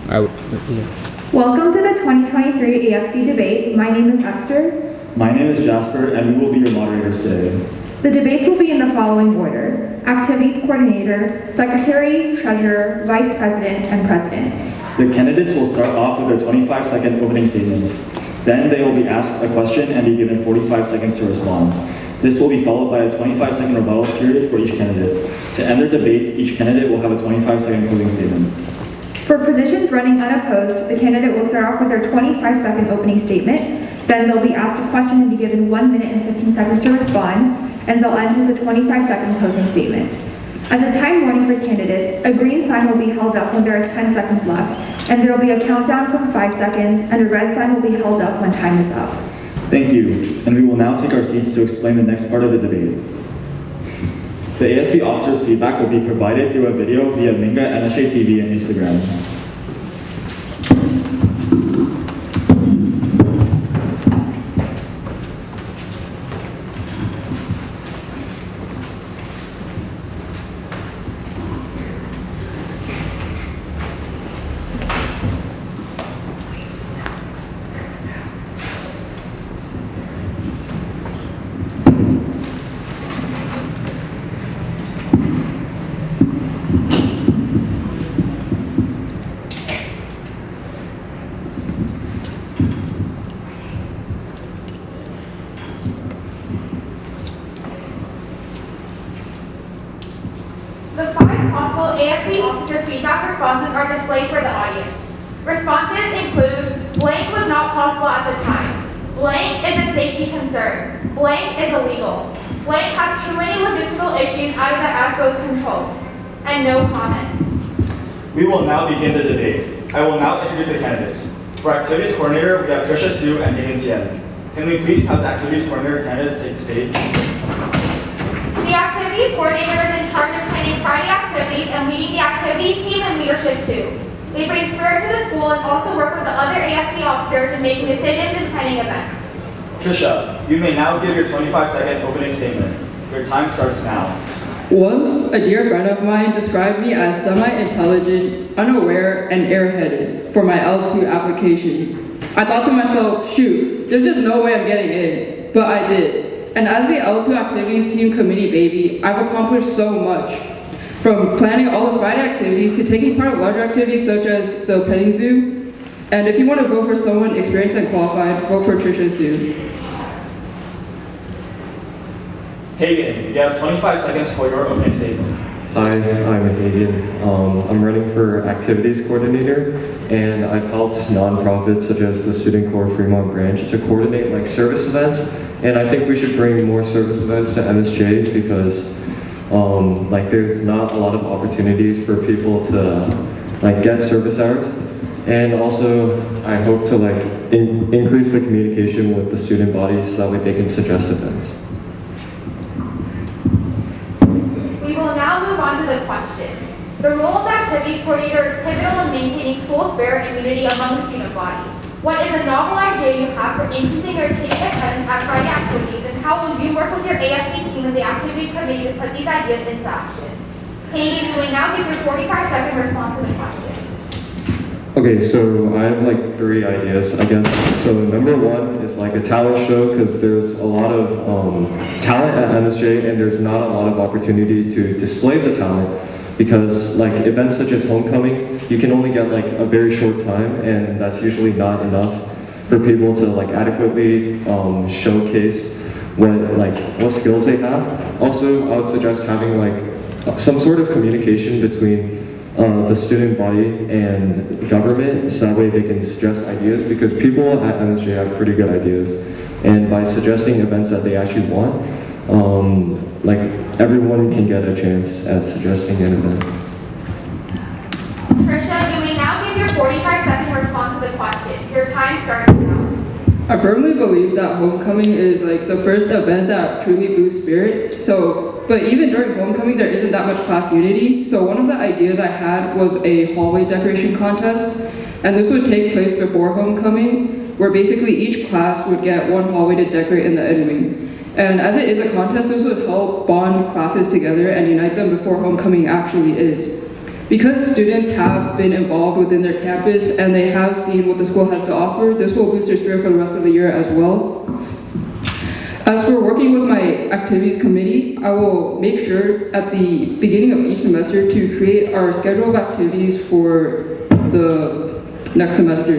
Welcome to the 2023 ASB Debate. My name is Esther. My name is Jasper, and we will be your moderators today. The debates will be in the following order: Activities Coordinator, Secretary, Treasurer, Vice President, and President. The candidates will start off with their 25-second opening statements. Then they will be asked a question and be given 45 seconds to respond. This will be followed by a 25-second rebuttal period for each candidate. To end their debate, each candidate will have a 25-second closing statement. For positions running unopposed, the candidate will start off with their 25-second opening statement. Then they'll be asked a question and be given 1 minute and 15 seconds to respond, and they'll end with a 25-second closing statement. As a time warning for candidates, a green sign will be held up when there are 10 seconds left, and there will be a countdown from 5 seconds, and a red sign will be held up when time is up. Thank you, and we will now take our seats to explain the next part of the debate. The ASB officers' feedback will be provided through a video via Minga MSJ TV and Instagram. The 5 possible ASB officer feedback responses are displayed for the audience. Responses include: blank was not possible at the time, blank is a safety concern, blank is illegal, blank has too many logistical issues out of the ASBO's control, and no comment. We will now begin the debate. I will now introduce the candidates. For Activities Coordinator, we have Trisha Sue and Megan Tien. Can we please have the Activities Coordinator candidates take the stage? The Activities Coordinator is in charge of planning Friday activities and leading the activities team and leadership too. They bring spirit to the school and also work with the other ASB officers in making decisions and planning events. Trisha, you may now give your 25-second opening statement. Your time starts now. Once, a dear friend of mine described me as semi-intelligent, unaware, and airheaded for my L2 application. I thought to myself, shoot, there's just no way I'm getting in, but I did. And as the L2 Activities Team Committee baby, I've accomplished so much. From planning all the Friday activities to taking part of larger activities such as the petting zoo. And if you want to vote for someone experienced and qualified, vote for Trisha Sue. Hagen, you have 25 seconds for your opening statement. Hi, I'm Hagen. I'm running for Activities Coordinator, and I've helped nonprofits such as the Student Corps Fremont branch to coordinate like service events, and I think we should bring more service events to MSJ because like there's not a lot of opportunities for people to like get service hours, and also I hope to like increase the communication with the student body so that way they can suggest events. We will now move on to the question. The role of the Activities Coordinator is pivotal in maintaining school spirit and unity among the student body. What is a novel idea you have for increasing your attendance at Friday activities, and how will you work with your ASB team and the Activities Committee to put these ideas into action? Hagen, you may now give your 45-second response to the question. Okay, so I have like 3 ideas, I guess. So number 1 is like a talent show because there's a lot of talent at MSJ and there's not a lot of opportunity to display the talent because like events such as homecoming, you can only get like a very short time and that's usually not enough for people to like adequately showcase what skills they have. Also, I would suggest having like some sort of communication between the student body and government so that way they can suggest ideas because people at MSJ have pretty good ideas, and by suggesting events that they actually want, like everyone can get a chance at suggesting an event. Trisha, you may now give your 45-second response to the question. Your time starts now. I firmly believe that homecoming is like the first event that truly boosts spirit. But even during homecoming, there isn't that much class unity. So one of the ideas I had was a hallway decoration contest, and this would take place before homecoming, where basically each class would get one hallway to decorate in the end wing. And as it is a contest, this would help bond classes together and unite them before homecoming actually is. Because students have been involved within their campus and they have seen what the school has to offer, this will boost their spirit for the rest of the year as well. As for working with my activities committee, I will make sure at the beginning of each semester to create our schedule of activities for the next semester.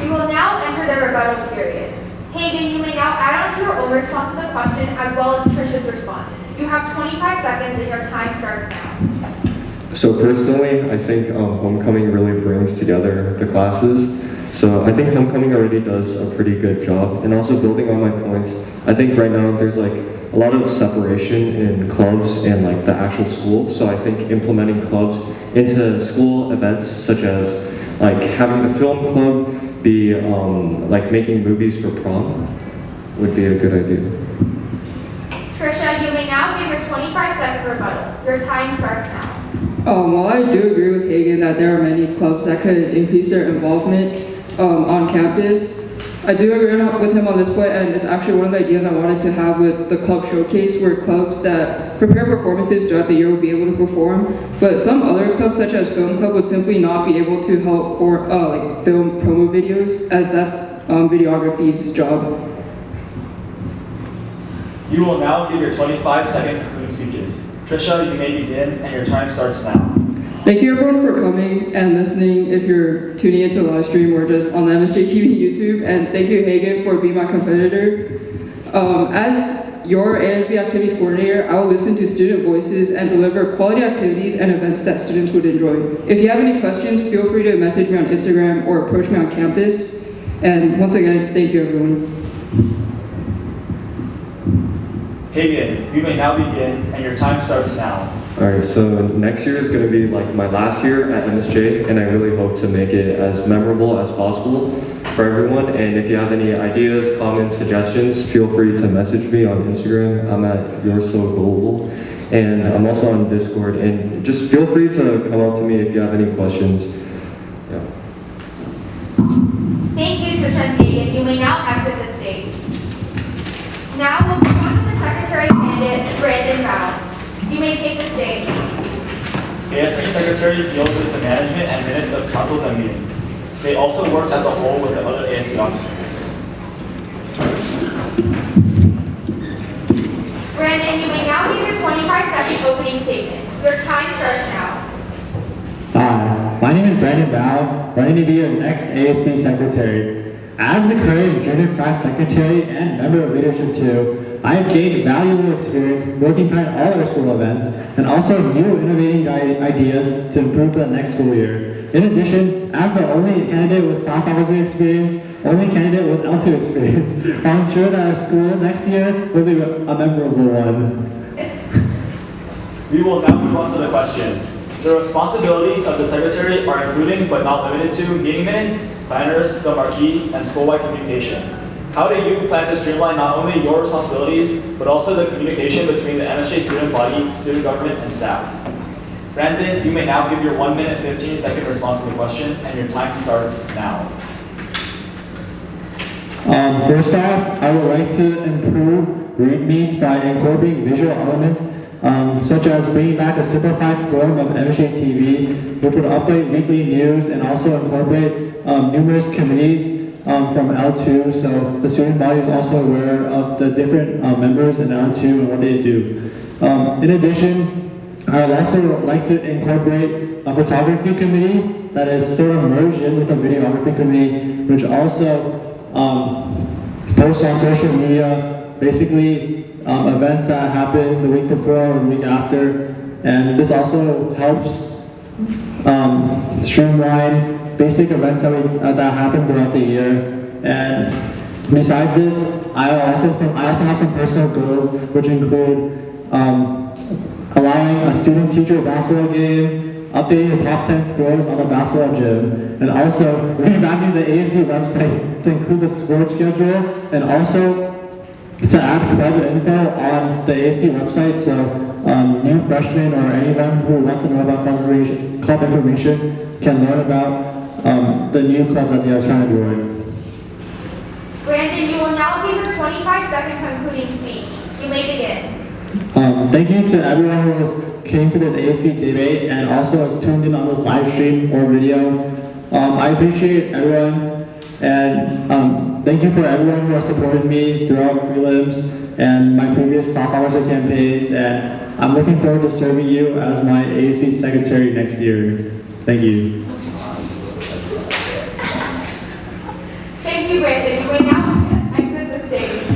We will now enter the rebuttal period. Hagen, you may now add on to your own response to the question as well as Trish's response. You have 25 seconds and your time starts now. So personally, I think homecoming really brings together the classes. So I think homecoming already does a pretty good job. And also building on my points, I think right now there's like a lot of separation in clubs and like the actual school. So I think implementing clubs into school events such as like having the film club be like making movies for prom would be a good idea. Trisha, you may now give your 25-second rebuttal. Your time starts now. While I do agree with Hagen that there are many clubs that could increase their involvement on campus, I do agree with him on this point, and it's actually one of the ideas I wanted to have with the club showcase, where clubs that prepare performances throughout the year will be able to perform, but some other clubs such as film club would simply not be able to help for like film promo videos, as that's videography's job. You will now give your 25-second concluding speeches. Trisha, you may begin, and your time starts now. Thank you everyone for coming and listening if you're tuning into a live stream or just on the MSJ TV YouTube, and thank you Hagen for being my competitor. As your ASB activities coordinator, I will listen to student voices and deliver quality activities and events that students would enjoy. If you have any questions, feel free to message me on Instagram or approach me on campus. And once again, thank you everyone. Hagen, you may now begin, and your time starts now. Alright, so next year is going to be like my last year at MSJ, and I really hope to make it as memorable as possible for everyone. And if you have any ideas, comments, suggestions, feel free to message me on Instagram. I'm at You're So Global, and I'm also on Discord. And just feel free to come up to me if you have any questions. Yeah. Thank you, Trisha and Hagen. You may now exit the stage. Now we'll move on to the Secretary candidate, Brandon Rao. You may take the stage. ASB Secretary deals with the management and minutes of councils and meetings. They also work as a whole with the other ASB officers. Brandon, you may now give your 25-second opening statement. Your time starts now. Hi, my name is Brandon Bao, running to be your next ASB Secretary. As the current junior class secretary and member of leadership too, I have gained valuable experience working behind all our school events and also new innovating ideas to improve for the next school year. In addition, as the only candidate with class officer experience, only candidate with L2 experience, I'll ensure that our school next year will be a memorable one. We will now move on to the question. The responsibilities of the Secretary are including but not limited to meeting minutes, planners, the marquee, and school-wide communication. How do you plan to streamline not only your responsibilities, but also the communication between the MSJ student body, student government, and staff? Brandon, you may now give your 1 minute 15-second response to the question, and your time starts now. First off, I would like to improve read meets by incorporating visual elements, such as bringing back a simplified form of MSJ TV, which would update weekly news and also incorporate numerous committees from L2, so the student body is also aware of the different members in L2 and what they do. In addition, I would also like to incorporate a photography committee that is sort of merged in with a videography committee, which also posts on social media, basically events that happen the week before or the week after, and this also helps streamline basic events that happen throughout the year. And besides this, I also have some personal goals, which include allowing a student-teacher basketball game, updating the top 10 scores on the basketball gym, and also revamping the ASB website to include the sports schedule, and also to add club info on the ASB website, so new freshmen or anyone who wants to know about club information can learn about the new clubs that they are trying to join. Brandon, you will now give your 25-second concluding speech. You may begin. Thank you to everyone who came to this ASB debate and also has tuned in on this live stream or video. I appreciate everyone, and thank you for everyone who has supported me throughout prelims and my previous class officer campaigns, and I'm looking forward to serving you as my ASB secretary next year. Thank you. Thank you, Brandon. You may now exit the stage.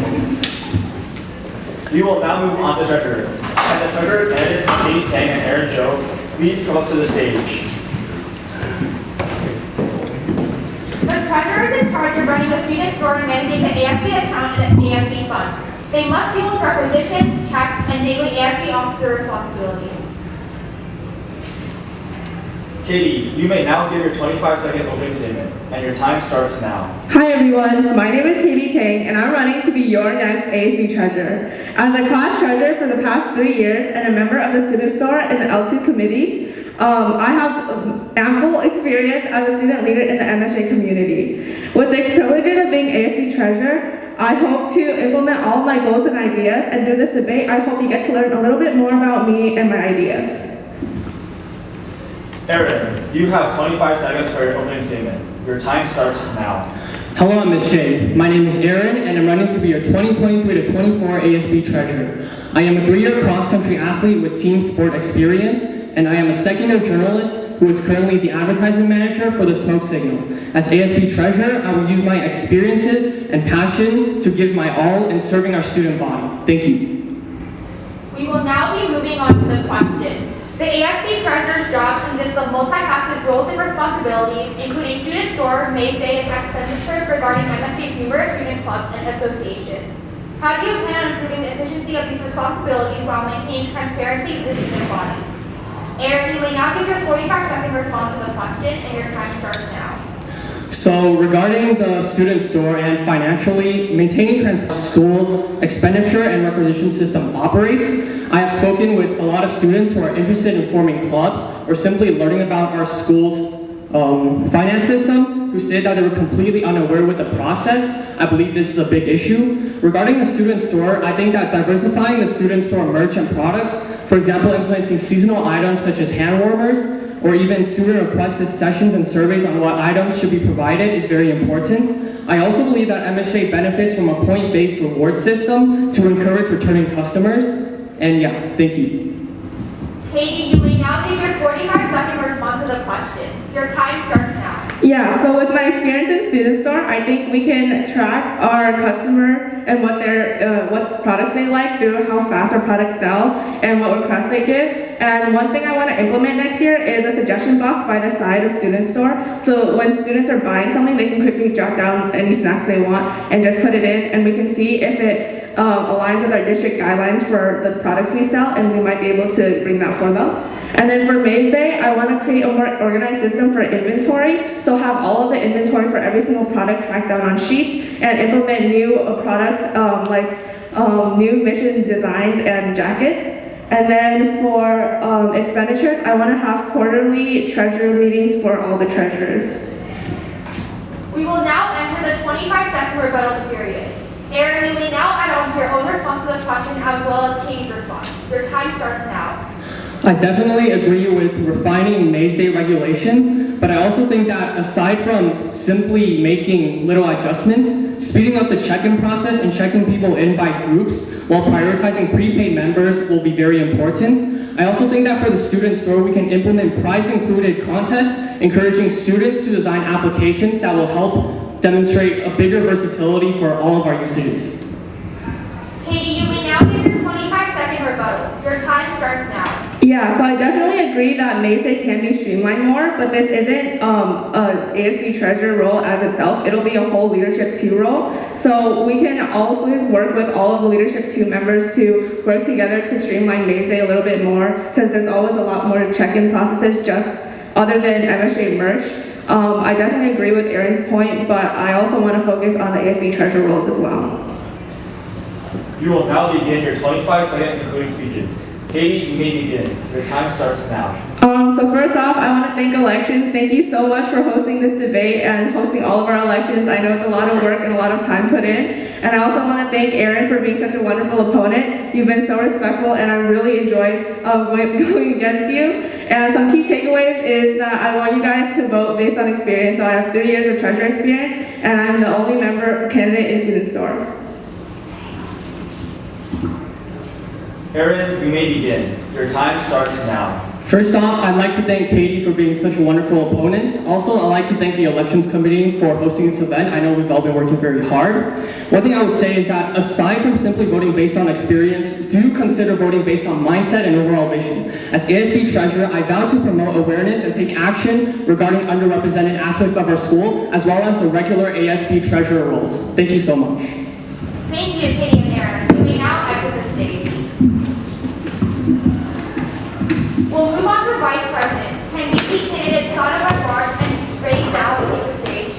We will now move on to treasurer. And the treasurer candidates Katie Tang and Aaron Zhou, please come up to the stage. The treasurer is in charge of running the student store and managing the ASB account and ASB funds. They must deal with requisitions, checks, and daily ASB officer responsibilities. Katie, you may now give your 25-second opening statement, and your time starts now. Hi everyone, my name is Katie Tang and I'm running to be your next ASB treasurer. As a class treasurer for the past 3 years and a member of the student store in the L2 committee, I have ample experience as a student leader in the MSJ community. With the privileges of being ASB treasurer, I hope to implement all of my goals and ideas, and through this debate, I hope you get to learn a little bit more about me and my ideas. Aaron, you have 25 seconds for your opening statement. Your time starts now. Hello, MSJ. My name is Aaron, and I'm running to be your 2023-24 ASB treasurer. I am a 3-year cross-country athlete with team sport experience, and I am a second-year journalist who is currently the advertising manager for the Smoke Signal. As ASB treasurer, I will use my experiences and passion to give my all in serving our student body. Thank you. We will now be moving on to the question. The ASB treasurer's job consists of multifaceted roles and responsibilities, including student store, MSJ, and expenditures regarding MSJ's numerous student clubs and associations. How do you plan on improving the efficiency of these responsibilities while maintaining transparency to the student body? Aaron, you may now give your 45-second response to the question, and your time starts now. So regarding the student store and financially, maintaining schools' expenditure and requisition system operates, I have spoken with a lot of students who are interested in forming clubs or simply learning about our school's finance system, who stated that they were completely unaware with the process. I believe this is a big issue. Regarding the student store, I think that diversifying the student store merch and products, for example, implementing seasonal items such as hand warmers, or even student-requested sessions and surveys on what items should be provided is very important. I also believe that MSJ benefits from a point-based reward system to encourage returning customers. And yeah, thank you. Katie, you may now give your 45-second response to the question. Your time starts now. Yeah, so with my experience in student store, I think we can track our customers and what products they like through how fast our products sell and what requests they give. And one thing I want to implement next year is a suggestion box by the side of student store. So when students are buying something, they can quickly jot down any snacks they want and just put it in, and we can see if it aligns with our district guidelines for the products we sell, and we might be able to bring that for them. And then for MSJ, I want to create a more organized system for inventory. So have all of the inventory for every single product tracked down on sheets and implement new products new mission designs and jackets. And then for expenditures, I want to have quarterly treasurer meetings for all the treasurers. We will now enter the 25-second rebuttal period. Aaron, you may now add on to your own response to the question as well as Katie's response. Your time starts now. I definitely agree with refining MSJ regulations, but I also think that aside from simply making little adjustments, speeding up the check-in process and checking people in by groups while prioritizing prepaid members will be very important. I also think that for the student store, we can implement price-included contests, encouraging students to design applications that will help demonstrate a bigger versatility for all of our usages. Katie, you may now give your 25-second rebuttal. Your time starts now. Yeah, so I definitely agree that MSJ can be streamlined more, but this isn't a ASB treasurer role as itself. It'll be a whole leadership 2 role. So we can always work with all of the leadership 2 members to work together to streamline MSJ a little bit more, because there's always a lot more check-in processes just other than MSJ merch. I definitely agree with Aaron's point, but I also want to focus on the ASB treasurer roles as well. You will now begin your 25-second concluding speeches. Katie, you may begin. Your time starts now. So first off, I want to thank elections. Thank you so much for hosting this debate and hosting all of our elections. I know it's a lot of work and a lot of time put in. And I also want to thank Aaron for being such a wonderful opponent. You've been so respectful and I really enjoy going against you. And some key takeaways is that I want you guys to vote based on experience. So I have 3 years of treasurer experience and I'm the only member candidate in Student Store. Aaron, you may begin. Your time starts now. First off, I'd like to thank Katie for being such a wonderful opponent. Also, I'd like to thank the Elections Committee for hosting this event. I know we've all been working very hard. One thing I would say is that aside from simply voting based on experience, do consider voting based on mindset and overall vision. As ASB Treasurer, I vow to promote awareness and take action regarding underrepresented aspects of our school, as well as the regular ASB Treasurer roles. Thank you so much. Thank you, Katie and Aaron. You may now exit the stage. We'll move on to Vice President. Can VP candidate Sana Barbar and Ray Zhao take the stage?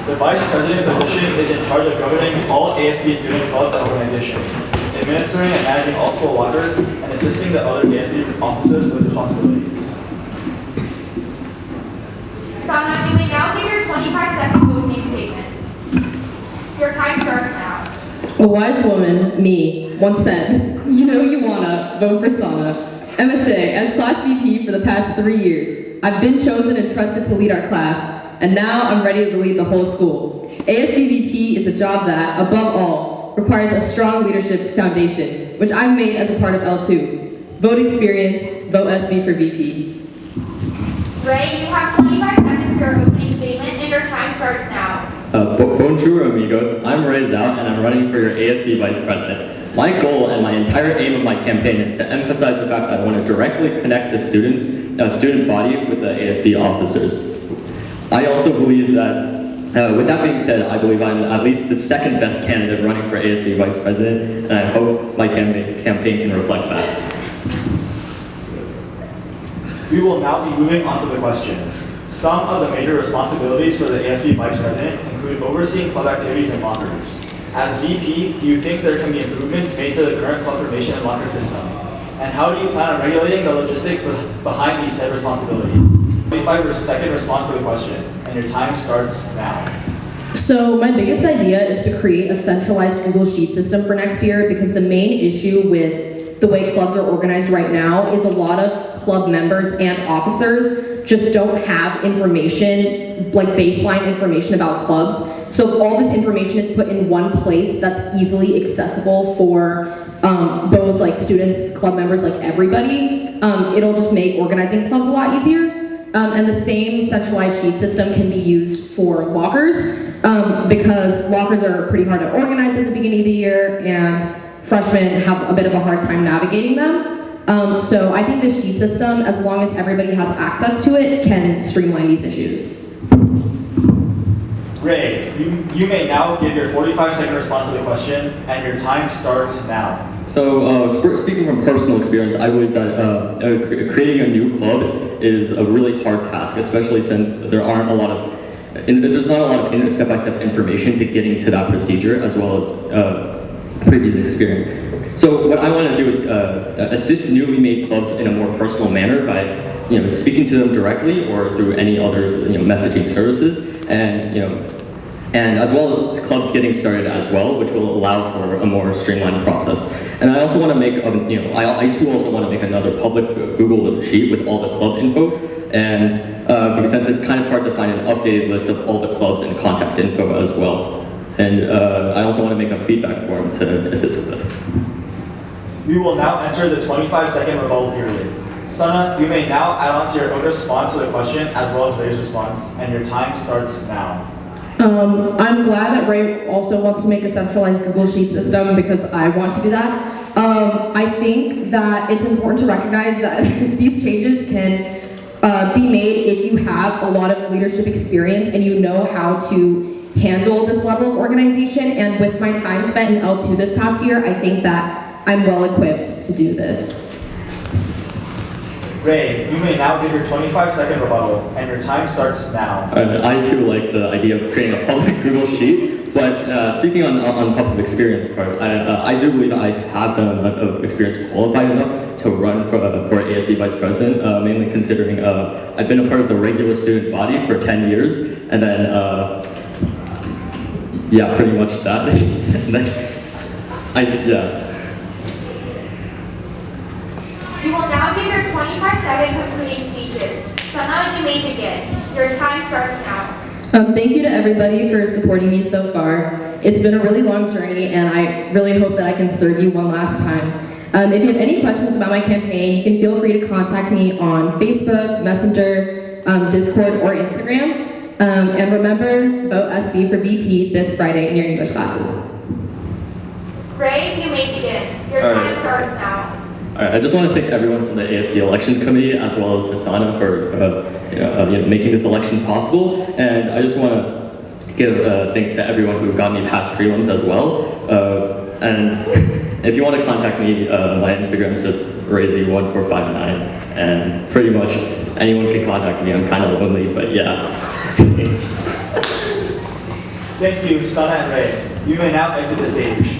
The Vice President position is in charge of governing all ASB student clubs and organizations, administering and managing all school lockers, and assisting the other ASB officers with responsibilities. Sana, you may now give your 25-second opening statement. Your time starts now. A wise woman, me, once said, you know you wanna vote for Sana. MSJ, as class VP for the past 3 years, I've been chosen and trusted to lead our class, and now I'm ready to lead the whole school. ASB VP is a job that, above all, requires a strong leadership foundation, which I've made as a part of L2. Vote experience, vote SB for VP. Ray, you have 25 seconds for your opening statement, and your time starts now. Bonjour, amigos. I'm Ray Zhao, and I'm running for your ASB Vice President. My goal and my entire aim of my campaign is to emphasize the fact that I want to directly connect the student body with the ASB officers. I also believe that, with that being said, I believe I'm at least the second best candidate running for ASB Vice President, and I hope my campaign can reflect that. We will now be moving on to the question. Some of the major responsibilities for the ASB Vice President include overseeing club activities and lockers. As VP, do you think there can be improvements made to the current club formation and locker systems? And how do you plan on regulating the logistics behind these said responsibilities? 25-second response to the question, and your time starts now. So my biggest idea is to create a centralized Google Sheet system for next year because the main issue with the way clubs are organized right now is a lot of club members and officers just don't have information, like baseline information about clubs. So if all this information is put in one place that's easily accessible for both like students, club members, like everybody, it'll just make organizing clubs a lot easier. And the same centralized sheet system can be used for lockers because lockers are pretty hard to organize at the beginning of the year and freshmen have a bit of a hard time navigating them. So I think this sheet system, as long as everybody has access to it, can streamline these issues. Ray, you may now give your 45-second response to the question, and your time starts now. So, speaking from personal experience, I believe that creating a new club is a really hard task, especially since there's not a lot of step-by-step information to getting to that procedure, as well as previous experience. So what I want to do is assist newly made clubs in a more personal manner by, speaking to them directly or through any other, messaging services, and as well as clubs getting started as well, which will allow for a more streamlined process. And I also want to make, I too also want to make another public Google sheet with all the club info, and because since it's kind of hard to find an updated list of all the clubs and contact info as well. And I also want to make a feedback form to assist with this. We will now enter the 25-second rebuttal period. Sana, you may now add on to your own response to the question as well as Ray's response, and your time starts now. I'm glad that Ray also wants to make a centralized Google Sheet system because I want to do that. I think that it's important to recognize that these changes can be made if you have a lot of leadership experience and you know how to handle this level of organization. And with my time spent in L2 this past year, I think that I'm well equipped to do this. Ray, you may now give your 25-second rebuttal, and your time starts now. I too like the idea of creating a public Google Sheet, But speaking on top of experience part, I do believe I have the amount of experience qualified enough to run for ASB Vice President, mainly considering I've been a part of the regular student body for 10 years, and then, yeah, pretty much that. Yeah. You will now give your 25-second concluding speeches. Sana, you may begin. Your time starts now. Thank you to everybody for supporting me so far. It's been a really long journey, and I really hope that I can serve you one last time. If you have any questions about my campaign, you can feel free to contact me on Facebook, Messenger, Discord, or Instagram. And remember, vote SB for VP this Friday in your English classes. Ray, you may begin. Your time starts now. All right, I just want to thank everyone from the ASB Elections Committee as well as to Sana for making this election possible. And I just want to give thanks to everyone who got me past prelims as well. And if you want to contact me, my Instagram is just Razy1459. And pretty much anyone can contact me. I'm kind of lonely, but yeah. Thank you, Sana and Ray. You may now exit the stage.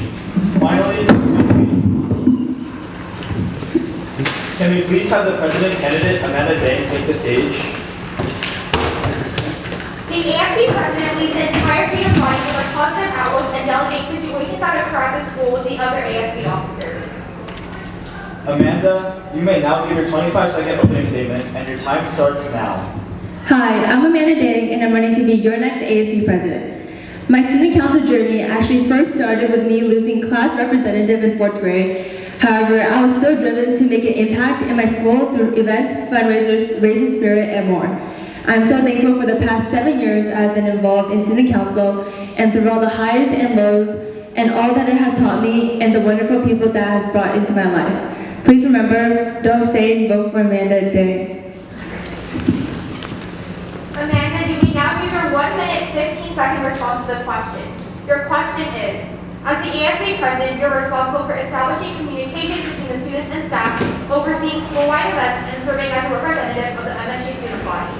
Finally, can we please have the president candidate, Amanda Dang, take the stage? The ASB president leads the entire student body with a positive outlook and delegates situations that occur at the school with the other ASB officers. Amanda, you may now give your 25-second opening statement, and your time starts now. Hi, I'm Amanda Dang, and I'm running to be your next ASB president. My student council journey actually first started with me losing class representative in 4th grade. However, I was so driven to make an impact in my school through events, fundraisers, raising spirit, and more. I'm so thankful for the past 7 years I've been involved in student council, and through all the highs and lows, and all that it has taught me, and the wonderful people that has brought into my life. Please remember, don't stay and vote for Amanda Dang. Amanda, you may now give your 1 minute, 15-second response to the question. Your question is, as the ASB president, you're responsible for establishing communication between the students and staff, overseeing school-wide events, and serving as a representative of the MSJ student body.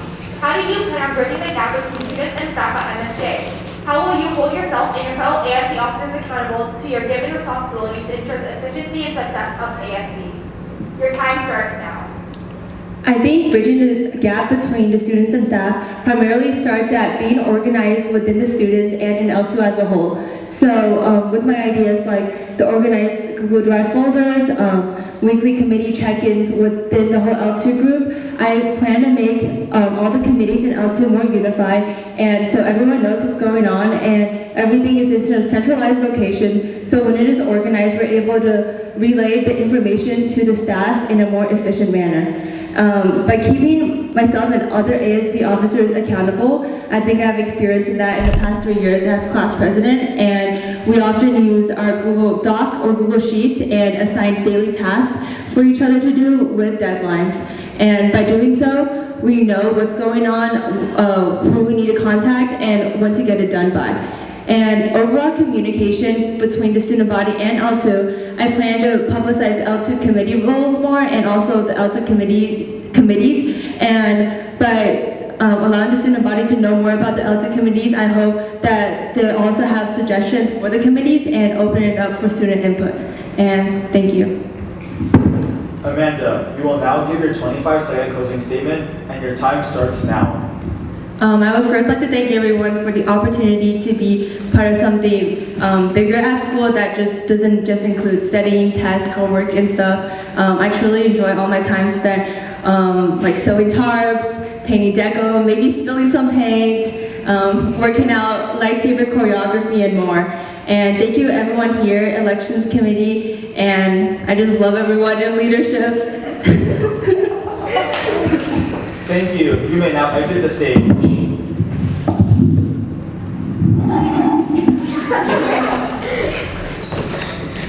How do you plan on bridging the gap between students and staff at MSJ? How will you hold yourself and your fellow ASB officers accountable to your given responsibilities to ensure the efficiency and success of ASB? Your time starts now. I think bridging the gap between the students and staff primarily starts at being organized within the students and in L2 as a whole. So with my ideas like the organized Google Drive folders, weekly committee check-ins within the whole L2 group, I plan to make all the committees in L2 more unified, and so everyone knows what's going on and everything is in a centralized location. So when it is organized, we're able to relay the information to the staff in a more efficient manner. By keeping myself and other ASB officers accountable, I think I've experienced that in the past 3 years as class president, and we often use our Google Doc or Google Sheets and assign daily tasks for each other to do with deadlines. And by doing so, we know what's going on, who we need to contact, and when to get it done by. And overall communication between the student body and L2, I plan to publicize L2 committee roles more and also the L2 committees. And by allowing the student body to know more about the L2 committees, I hope that they also have suggestions for the committees and open it up for student input. And thank you. Amanda, you will now give your 25-second closing statement, and your time starts now. I would first like to thank everyone for the opportunity to be part of something bigger at school that doesn't just include studying, tests, homework, and stuff. I truly enjoy all my time spent like sewing tarps, painting deco, maybe spilling some paint, working out, lightsaber choreography, and more. And thank you everyone here, Elections Committee, and I just love everyone in leadership. Thank you. You may now exit the stage.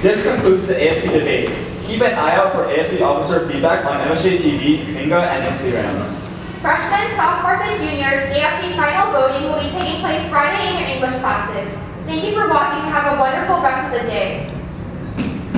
This concludes the ASB debate. Keep an eye out for ASB officer feedback on MSJ TV, Minga, and Instagram. Freshmen, sophomores, and juniors, ASB final voting will be taking place Friday in your English classes. Thank you for watching and have a wonderful rest of the day.